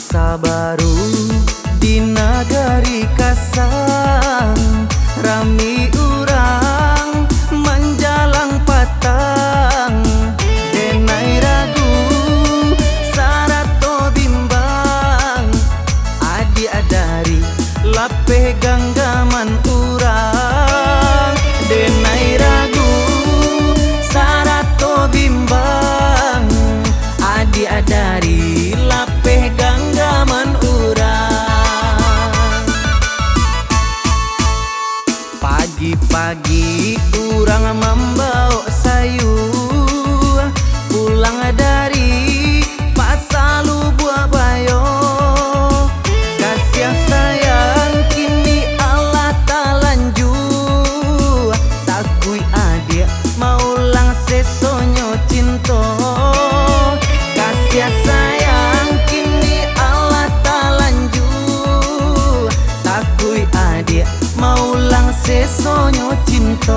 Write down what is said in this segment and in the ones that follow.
Masa baru di negeri Kasang, rami urang menjalang patang, denai ragu sarato bimbang, adi adari lape ganggaman urang, denai ragu sarato bimbang, adi adari lape ganggaman urang. Pagi-pagi urang membawa sayur pulang dari pasar Buah Bayo, kasih sayang kini Allah tak lanjut, takui adik maulang sesonyo cinta, kasih sayang kini Allah tak lanjut, takui adik maulang sesonyo cinta.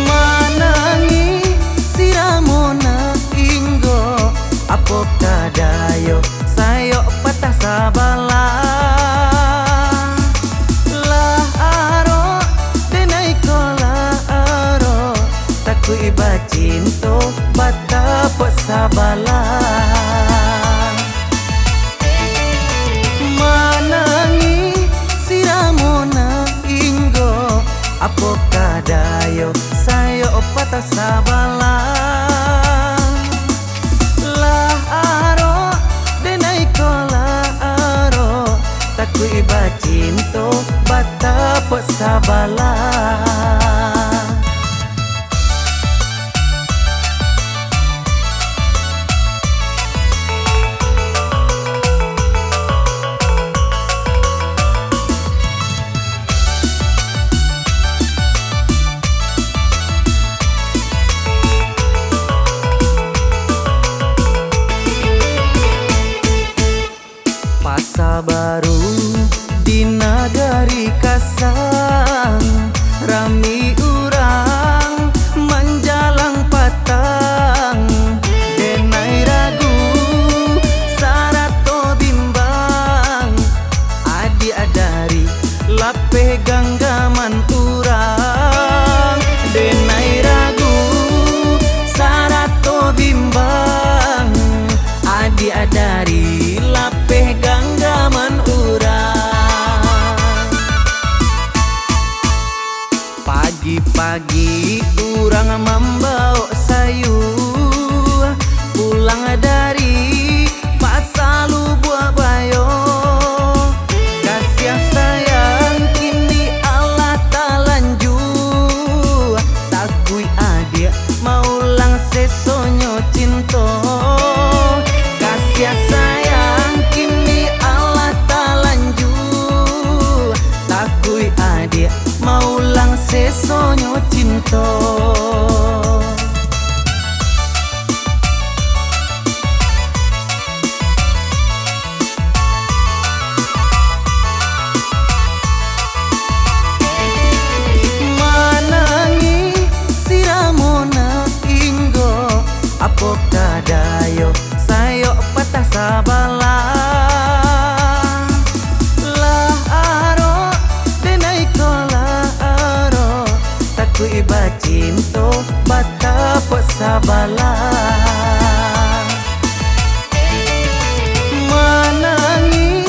Manangi siramona inggo apo kadayo sayo patah sabala, lah aro denai kola aro takui bacinto batap sabala. Manangi siramona inggo apo kadayo sayo patah sabala, lah aro denai kola aro takui bacinto batap sabala. Masa baru di negeri Kasang, rami urang menjalang patang, denai ragu sarato bimbang, adi adari lape ganggaman urang, denai ragu sarato bimbang, adi adari lape ganggaman urang. Pagi-pagi urang membawa sayur pulang dari pasar Buah Bayo, kasih sayang kini Allah tak lanjut, takui adik maulang sesonyo cinta, kasih sayang kini Allah tak lanjut, takui adik maulang sesonyo cinta. Manangi siramona inggo apo kadayo sayo patah sabala, lah aro denai kola aro takui bacinto batap sabala. Manangi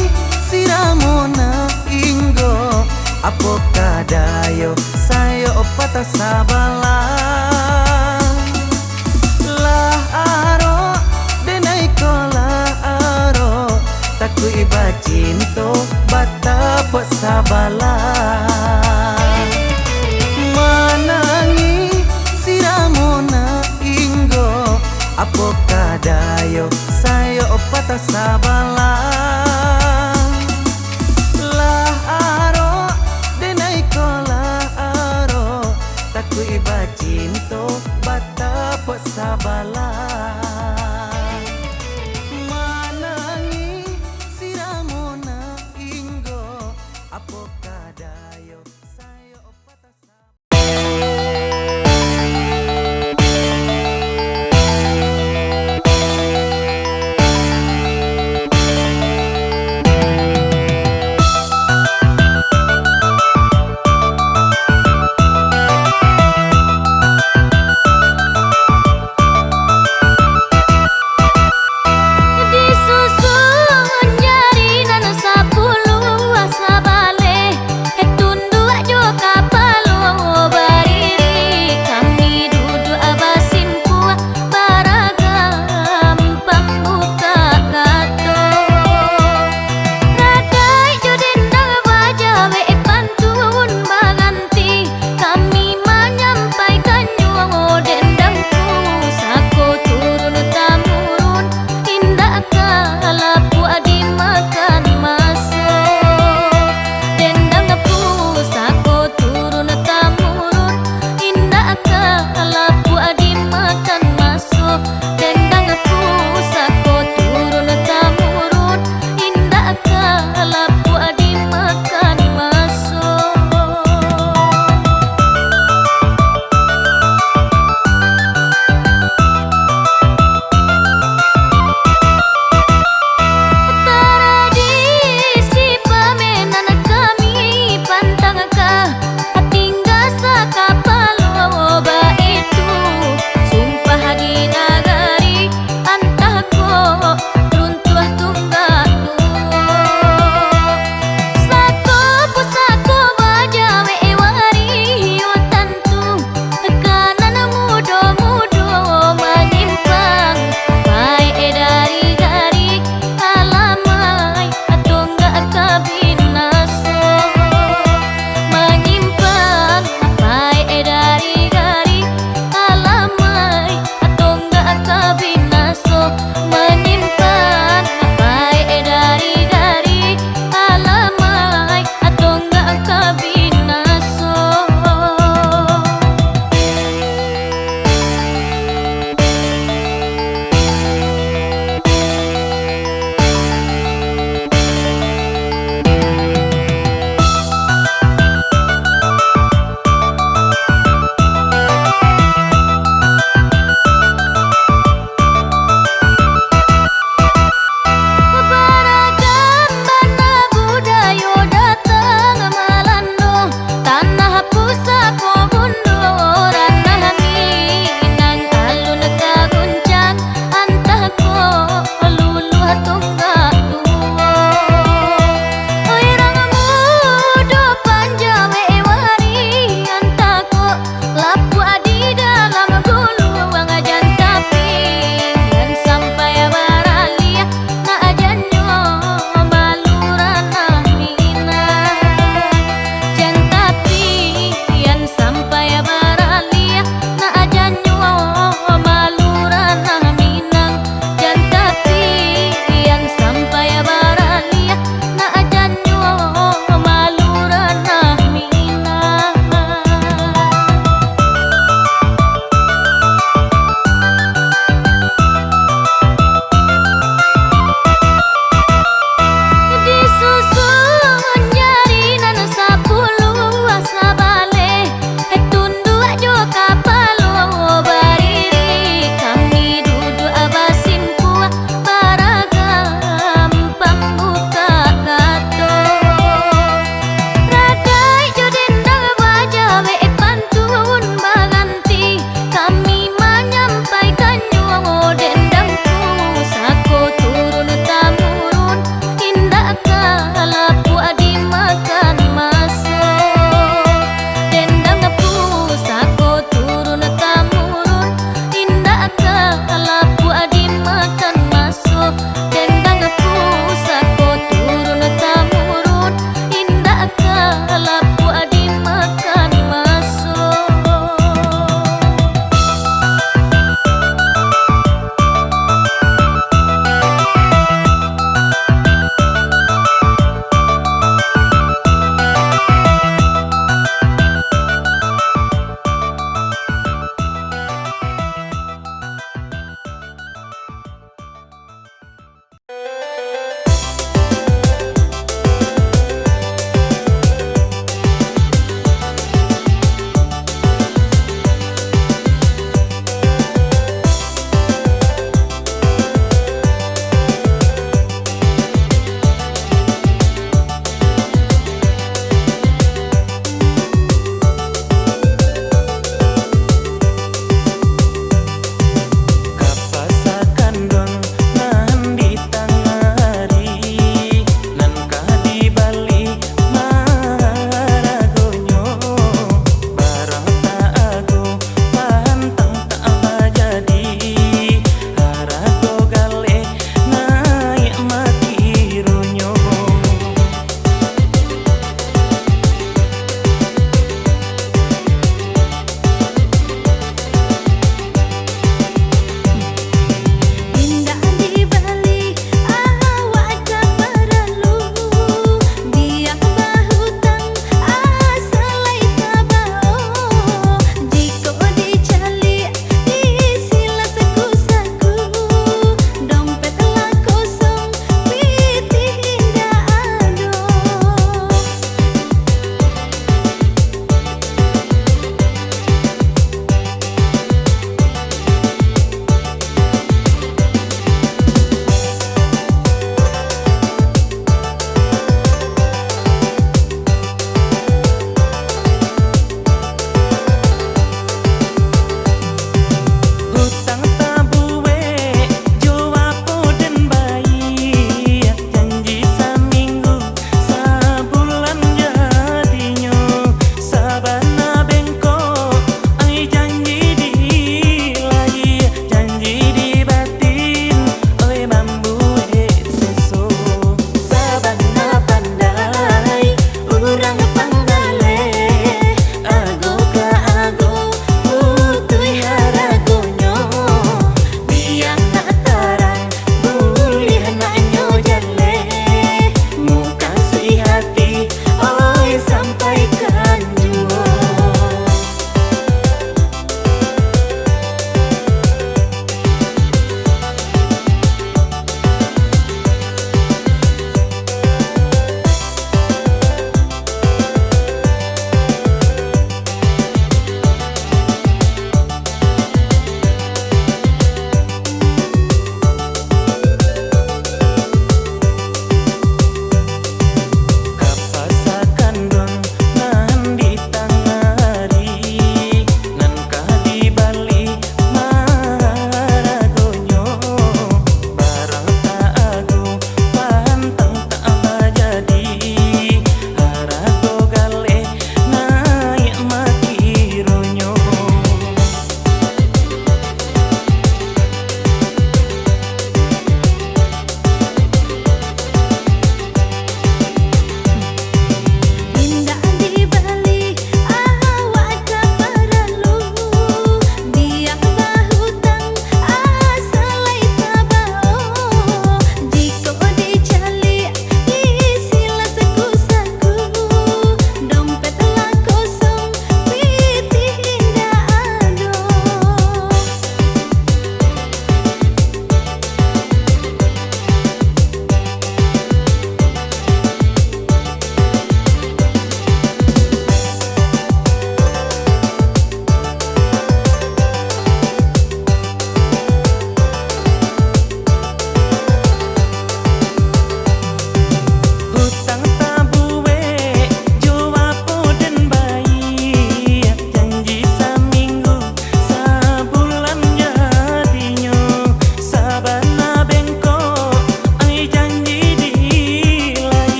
siramona inggo apo kadayo sayo patah sabala, lah aro denai kola aro takui bacinto batap sabala. Manangi siramona inggo apo kadayo sayo patah sabala, lah aro denai kola aro takui bacinto batap sabala. Manangi siramona inggo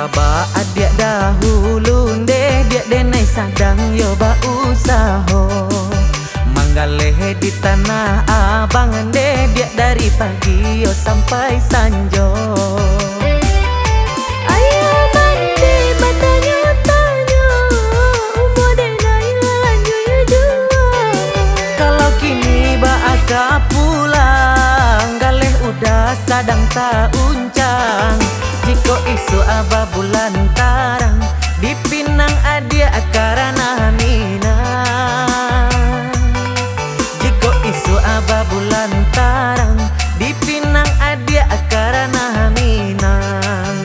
Basaba adik dahulu deh dia denai sadang yo ba usaho manggaleh di tanah abang deh dia dari pagi yo sampai sanjo. Pulang galeh udah sadang tak uncang jiko isu aba bulan tarang di Pinang adia karana minang jiko isu aba bulan tarang di Pinang adia karana minang.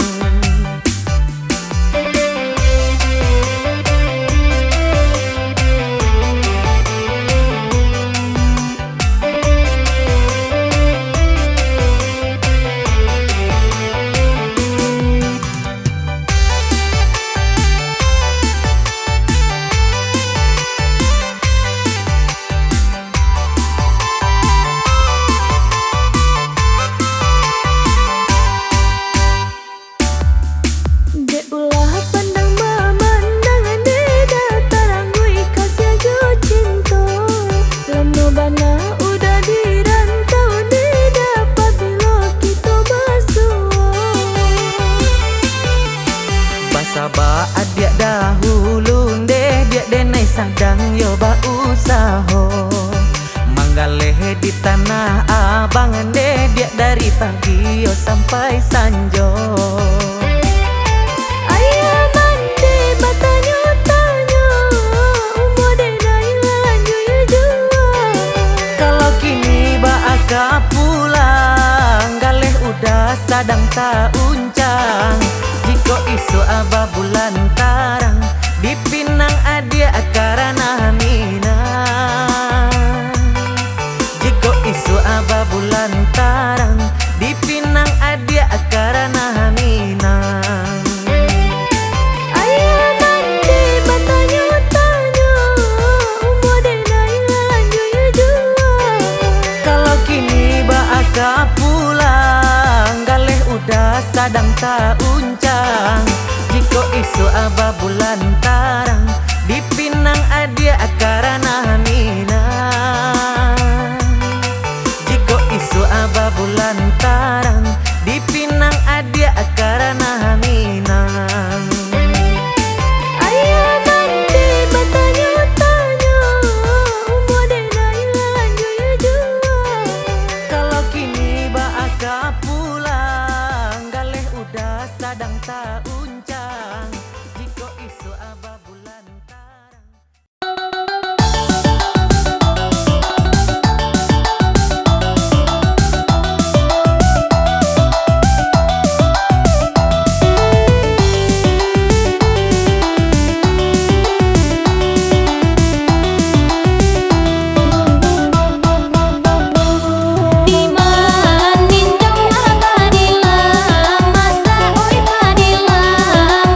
Basaba adik dahulu deh dia denai sadang yo ba usaho manggaleh di tanah abang deh dia dari pagi yo sampai sanjo. Kalau kini ba aka pulang galeh udah sadang tak uncang jiko isu aba bulan tarang di Pinang adia karana minang jiko isu aba bulan tarang di Pinang adia karana minang. Kalau kini ba aka pulang galeh udah sadang tak uncang jiko isu aba bulan tarang di Pinang adia karana minang jiko isu aba bulan tarang di Pinang adia karana minang. Kalau kini ba aka pulang galeh udah sadang tak uncang jiko isu aba bulan tarang. Diman ninjong abadilang masa oi padilang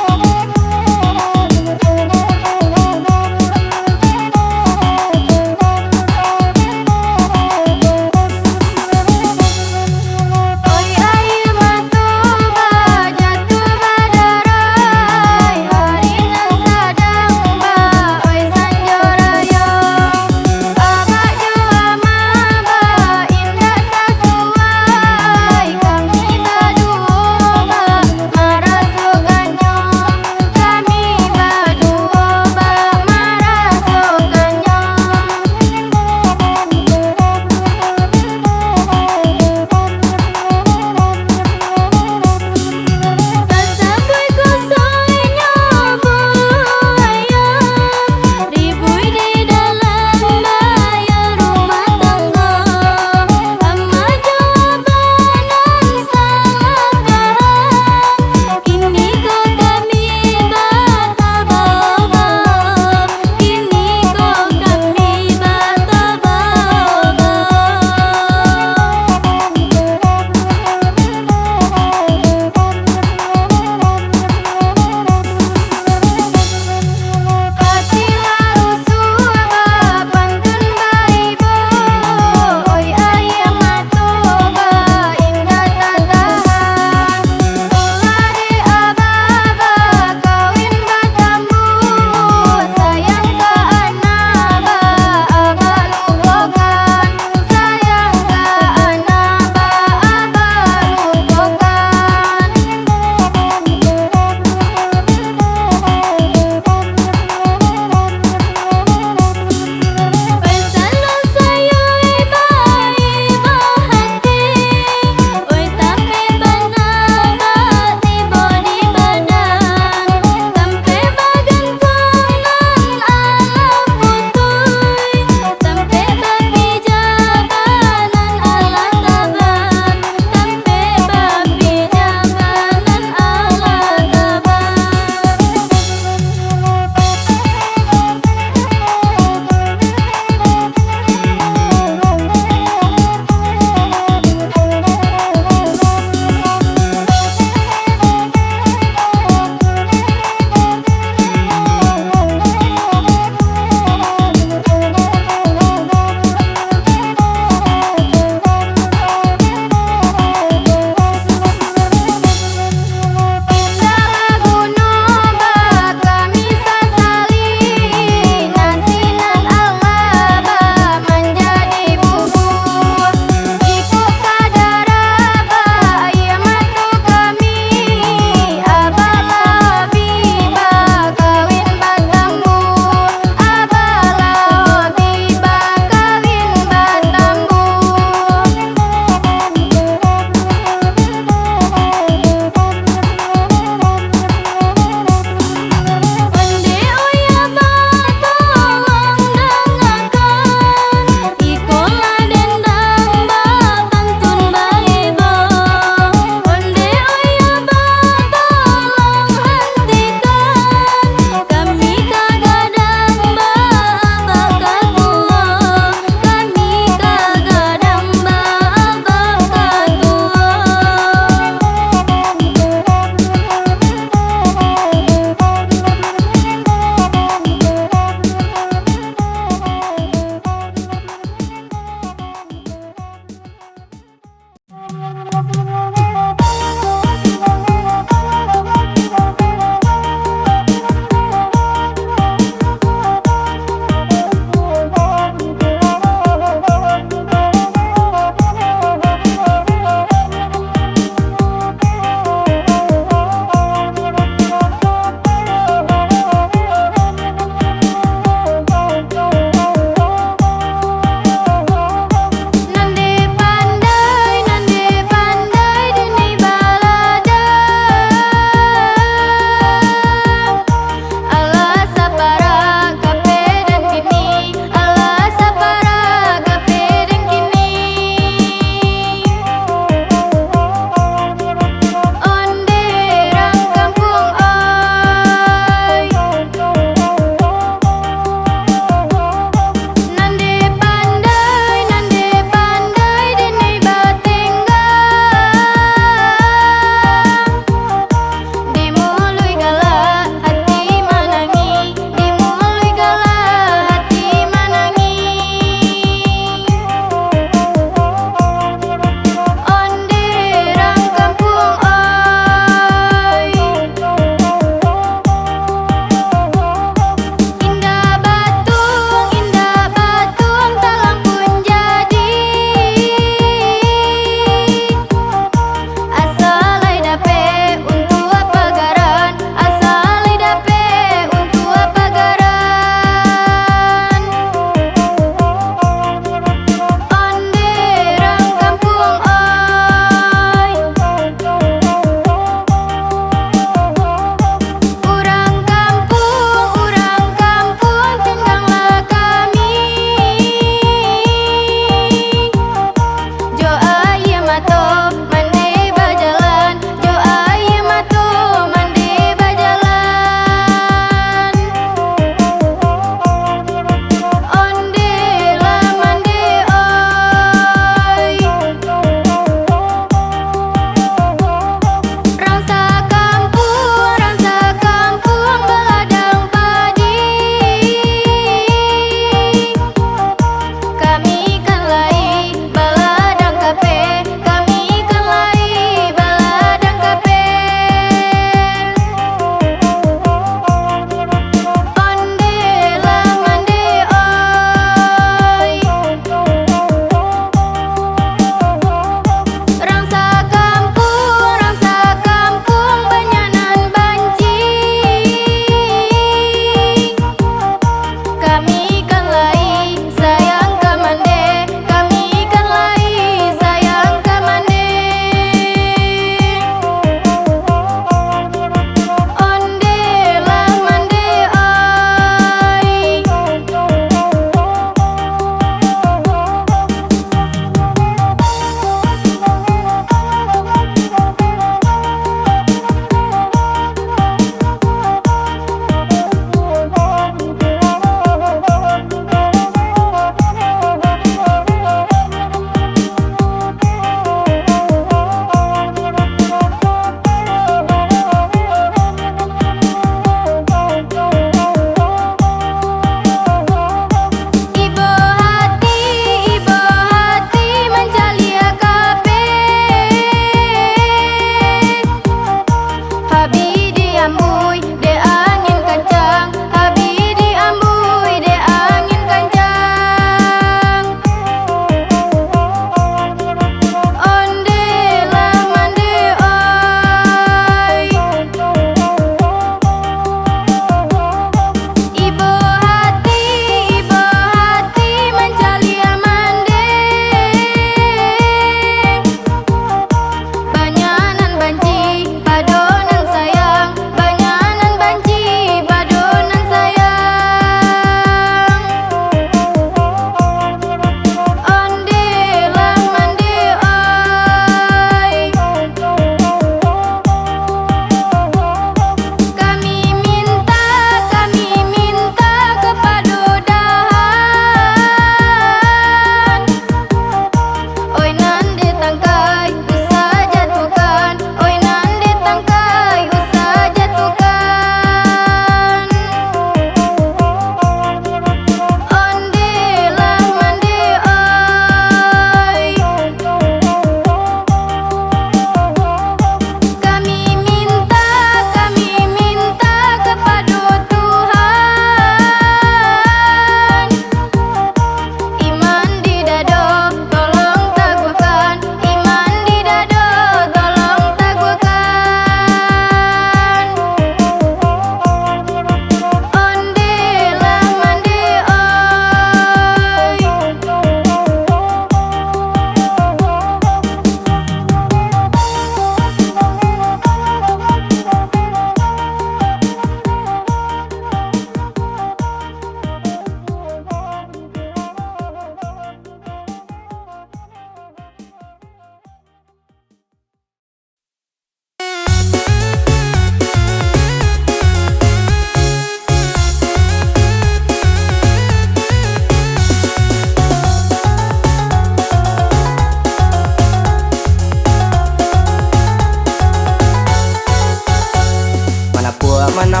mana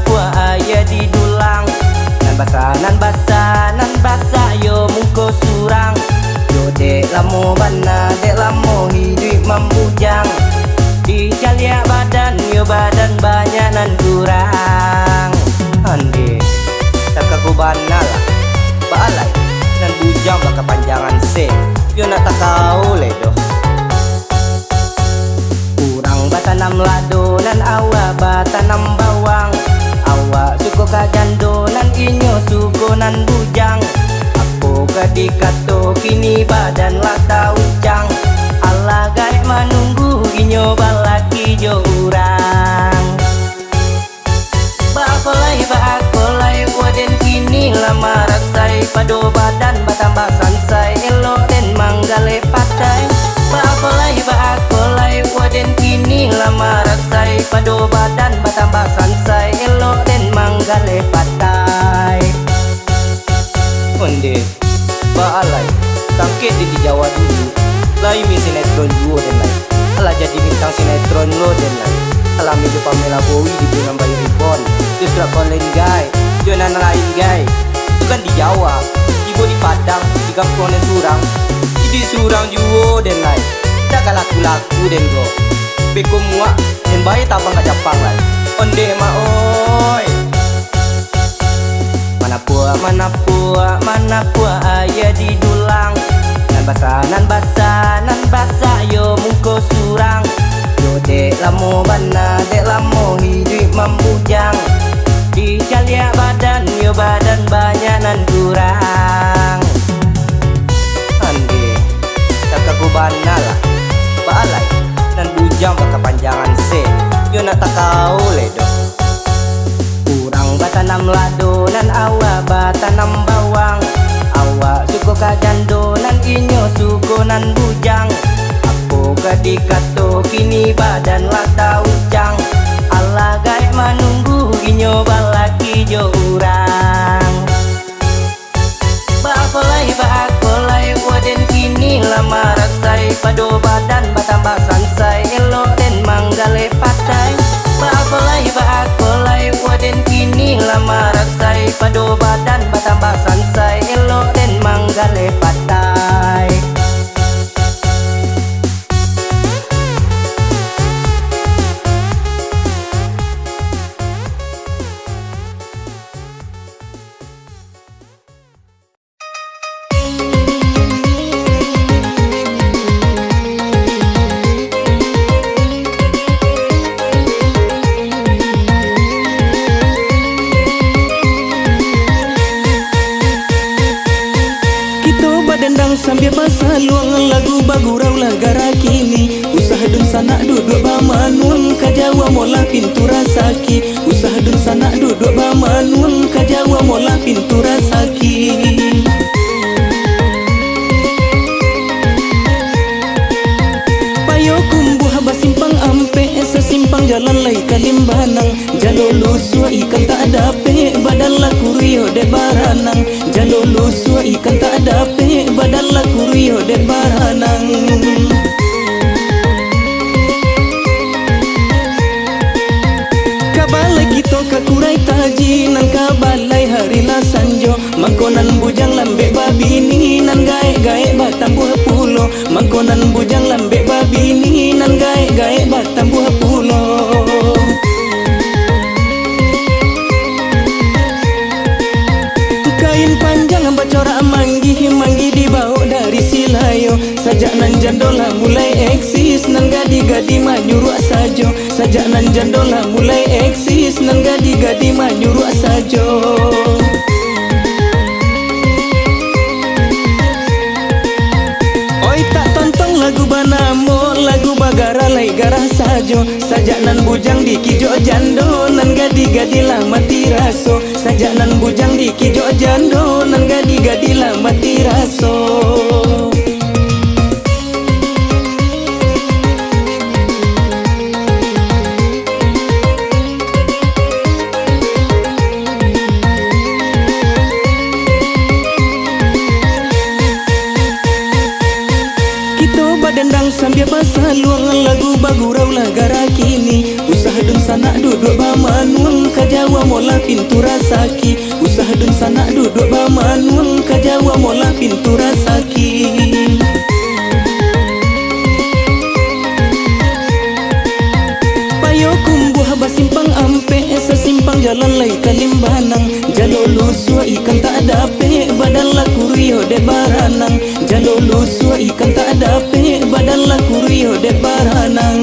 puak ayah di dulang. Nan basa yo muko surang. Yo dek lamo bana, dek lamo hidup membujang. Di calia badan, yo badan banyak nan kurang. Ande, tak aku bana lah, balai nan bujang baka panjangan se. Yo nak tak kau ledoh. Kurang batanam lado nan awa batanam bawang. Awak suko kajando nan inyo suko nan bujang. Aku kadikato kini badan lata ucang. Allah gai menunggu inyo balaki jo urang. Baakolai waden kini lama rasai. Pado badan batambah sansai elok den manggale patai. Baakolai waden kini lama rasai. Pado badan batambah sansai elok den manggale patai. Onde baalai tangke di Jawa dulu. Lai mi sinetron duo den lai. Ala jadi bintang sinetron lo den lai. Ala mi Pamela Bowie di Bunga Bayu Ribon. Terus drakolen gai, jonan lain gai. Itu kan di Jawa, ibu di Padang, di Kampungan Surang. Di Surang juo den lai. Tak laku den go. Beko muak den bayi tabang ka Jepang lai. Onde ma oi. Mana puak ayah di dulang. Nan basa yo muko surang. Yo dek lamo bana, dek lamo hidup membujang. Di calia badan, yo badan banyak nan kurang. Ande, tak aku bana lah, balai nan bujang baka panjangan se. Yo nak tak kau ledoh. Kurang batanam lado nan awa batanam bawang. Awak suko kajando nan inyo suko nan bujang. Aku kadikato kini badan lata ucang. Allah gai menunggu inyo balaki jo urang. Baakolai waden kini lama rasai. Pado badan batambah sansai elok den manggale patai. Baakolai waden kini lama rasai. Pado badan batambah sansai elok den manggale patai. Sambil bahasa luang lagu bagurau lagara kini. Usaha dun sanak duduk bamanun kajawa mola pintu rasaki. Usaha dun sanak duduk bamanun kajawa mola pintu rasaki. Payo kumbuh basimpang ampe sesimpang jalan lai kalimbanang. Jalo lusua ikan tak dape badan laku rio de baranang. Jalo lusua ikan tak dape badan laku rio de baranang. Kabalai kito kakurai taji nan kabalai hari la sanjo. Mangkonan bujang lambe babini nan gae batang buah pulo. Mangkonan bujang lambe babini nan gae batang buah pulo. Kain panjang bacorak manggi dibawa dari Silayo. Sajak nan jandola mulai eksis nan gadi manyuruak sajo. Sajak nan jandola mulai eksis nan gadi manyuruak sajo. Oi tak tonton lagu banamo, lagu bagara lai garah sajo. Sajak nan bujang di kijo jando nan gadi lah mati raso. Sajak nan bujang di kijo jando nan gadi lah mati raso. Dendang sambil pasaluang lagu bagurau lagara kini usah dun sanak duduk bamanun ka Jawa mola pintu rasaki usah dun sanak duduk bamanun ka Jawa mola pintu rasaki payo kumbuh basimpang ampe sesimpang jalan lai kalimbanang jalo lusua ikan tak ada pe badan laku rio de baranang jalo lusua ikan tak ada pe badan laku rio de baranang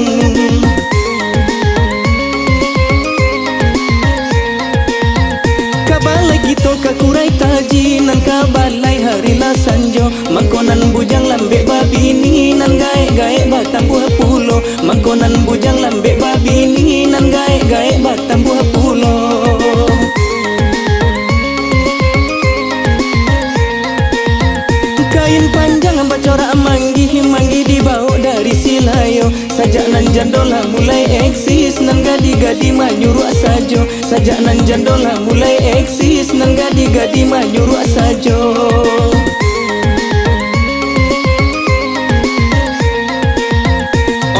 kabalai gitu kakurai taji nan kabalai hari la sanjo mangkonan bujang lambe babini nan gae-gae batam buah pulo mangkonan bujang lambe babini nan gae-gae batam buah pulo kain panjang bacorak manggi dibawa dari silayo sajak nan jandola mulai eksis nan gadi-gadi manyuruh sajo sajak nan jandola mulai eksis nan gadi-gadi manyuruh sajo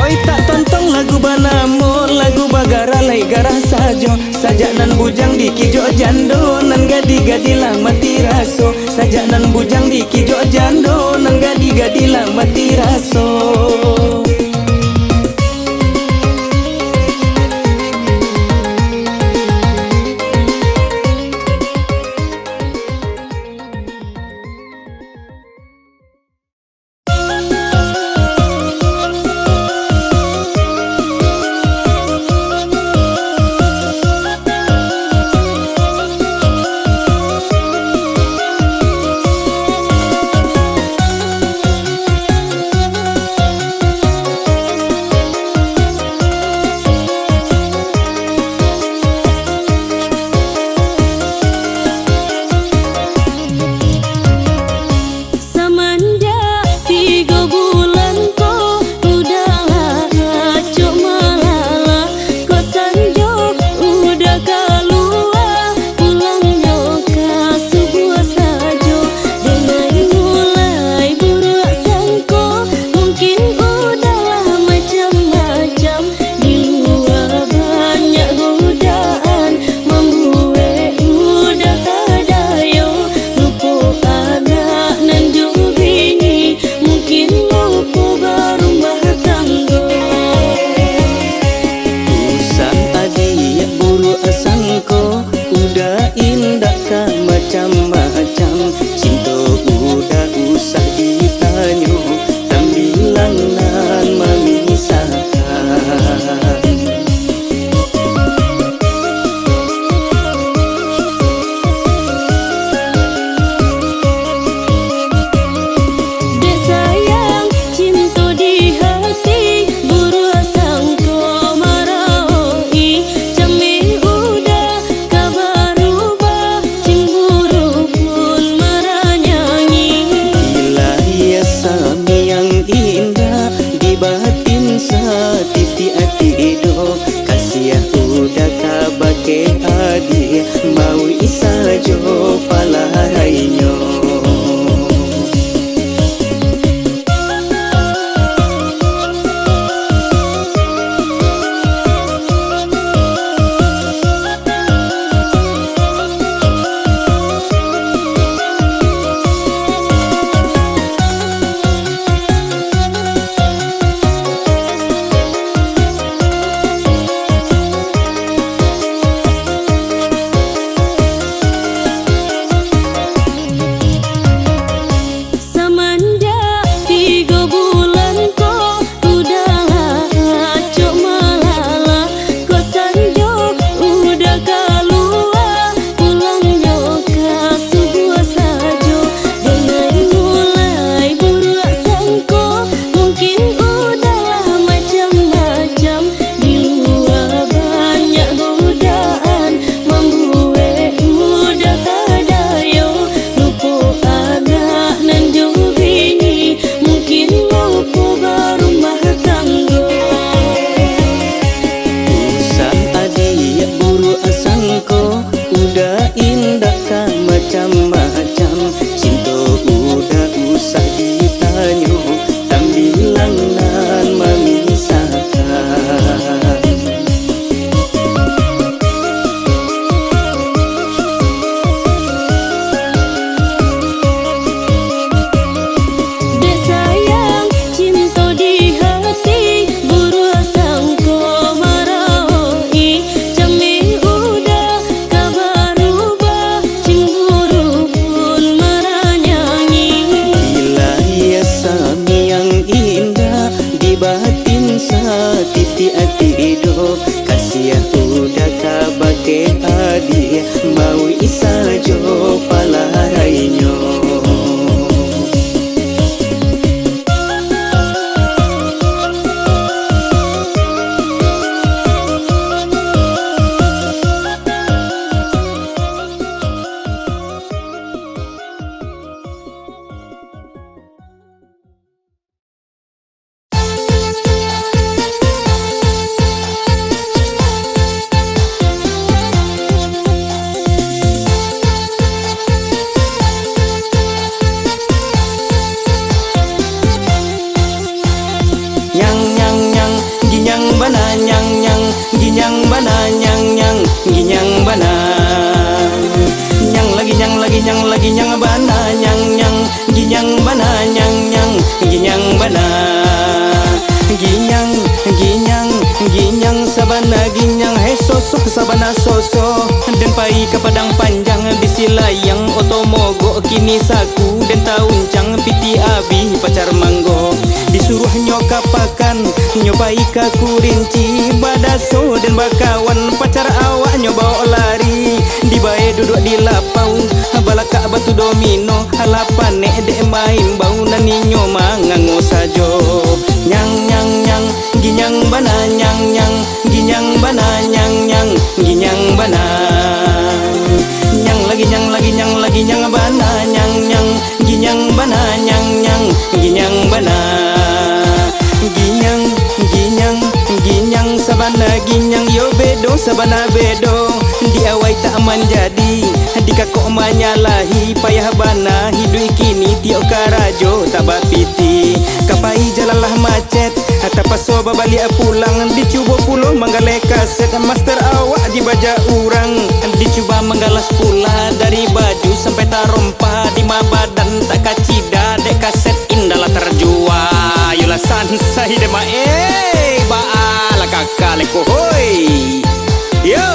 oi tak tonton lagu banamo lagu bagara lai garah sajo sajak nan bujang di kijo jando nan gadi-gadi lah mati raso sajak nan bujang di kijo jando nan gadi-gadi lah mati raso batin sa titi ati do kasih udah kabake hadiah mau isa jo palarainyo. Ginyang bana ginyang bana nyang lagi nyang bana nyang ginyang bana nyang ginyang bana ginyang sabana ginyang hai sosok sabana soso dan pai ke padang panjang bisi layang otomogo kini saku dan tauncang piti abi pacar manggo disuruh nyokapakan nyobai ka kurinci badaso dan bakawan pacar awak nyoba lari di bae duduk di lapau balaka batu domino halapan nek dek main bau nani nyoma ngango sajo nyang ginyang bana ginyang bana ginyang bana nyang lagi nyang bana ginyang bana ginyang bana ginyang sabana ginyang yo bedo sabana bedo diawai tak menjadi dikakok manyalahi payah bana hidup kini tiok karajo tabak piti kapai jalalah macet tapaso balik pulang dicuba pulau manggale kaset master awak dibaja urang dicuba menggalas pula dari baju sampai tarompa di badan tak kacida dek kaset indalah terjua yola sansa hidema baala kakaleko hoi yo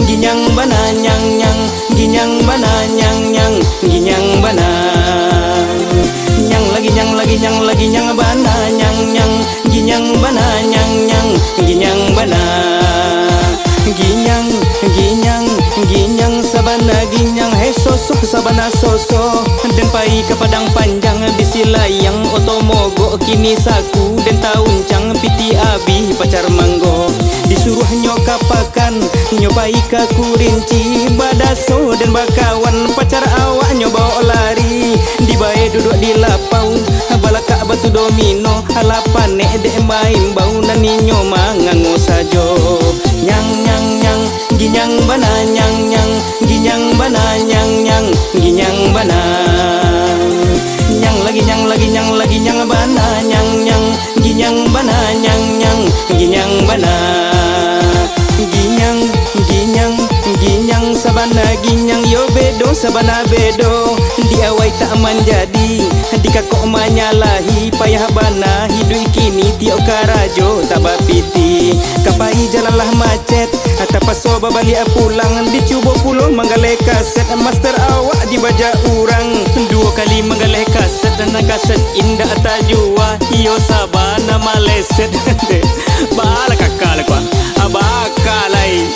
ginyang bana ginyang bana ginyang bana nyang lagi nyang bana ginyang bana ginyang bana ginyang sabana ginyang hai sosok sabana soso dan pai ke padang panjang bisi layang otomogo kini saku dan tauncang piti abi pacar manggo disuruh nyokapakan nyobai ka kurinci badaso dan bakawan pacar awak nyoba lari di bae duduk di lapau balaka batu domino halapan nek dek main bau nani nyoma ngango sajo nyang ginyang bana ginyang bana ginyang bana nyang lagi nyang bana ginyang bana ginyang bana ginyang sabana ginyang yo bedo sabana bedo diawai tak menjadi dikakok manyalahi payah bana hidup kini tiok karajo tabak piti kapai jalalah macet tapaso balik pulang dicuba pulau manggale kaset master awak dibaja urang dua kali manggale kaset dan kaset indah tajua yo sabana maleset bala kakal kwa abakalai